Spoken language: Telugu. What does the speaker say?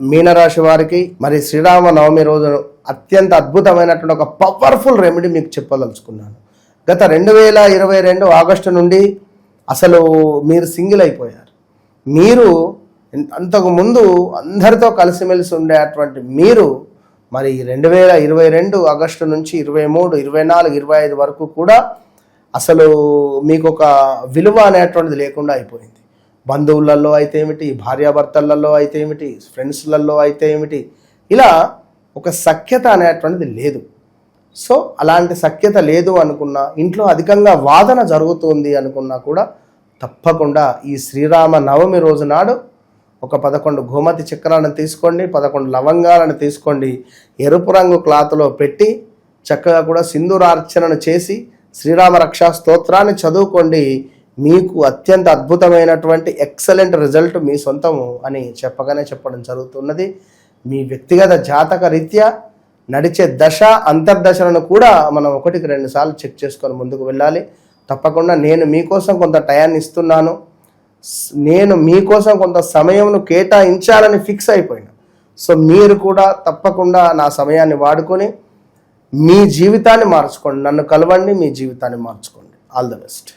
మీనరాశి వారికి మరి శ్రీరామ నవమి రోజు అత్యంత అద్భుతమైనటువంటి ఒక పవర్ఫుల్ రెమెడీ మీకు చెప్పదలుచుకున్నాను. గత 2022 ఆగస్టు నుండి అసలు మీరు సింగిల్ అయిపోయారు. మీరు అంతకు ముందు అందరితో కలిసిమెలిసి ఉండేటువంటి మీరు మరి 2022 ఆగస్టు నుంచి 23, 24, 25 వరకు కూడా అసలు మీకు ఒక విలువ అనేటువంటిది లేకుండా అయిపోయింది. బంధువులలో అయితే ఏమిటి, భార్యాభర్తలలో అయితే ఏమిటి, ఫ్రెండ్స్లలో అయితే ఏమిటి, ఇలా ఒక సఖ్యత అనేటువంటిది లేదు. సో అలాంటి సఖ్యత లేదు అనుకున్నా, ఇంట్లో అధికంగా వాదన జరుగుతుంది అనుకున్నా కూడా తప్పకుండా ఈ శ్రీరామ నవమి రోజు నాడు ఒక 11 గోమతి చక్రాలను తీసుకోండి, 11 లవంగాలను తీసుకోండి, ఎరుపు రంగు క్లాత్లో పెట్టి చక్కగా కూడా సింధూరార్చనను చేసి శ్రీరామ రక్షా స్తోత్రాన్ని చదువుకోండి. మీకు అత్యంత అద్భుతమైనటువంటి ఎక్సలెంట్ రిజల్ట్ మీ సొంతము అని చెప్పడం జరుగుతున్నది. మీ వ్యక్తిగత జాతక రీత్యా నడిచే దశ అంతర్దశలను కూడా మనం 1-2 సార్లు చెక్ చేసుకొని ముందుకు వెళ్ళాలి. తప్పకుండా నేను మీకోసం కొంత టయాన్ని ఇస్తున్నాను, నేను మీకోసం కొంత సమయంను కేటాయించాలని ఫిక్స్ అయిపోయినా. సో మీరు కూడా తప్పకుండా నా సమయాన్ని వాడుకొని మీ జీవితాన్ని మార్చుకోండి, నన్ను కలవండి, మీ జీవితాన్ని మార్చుకోండి. All the best.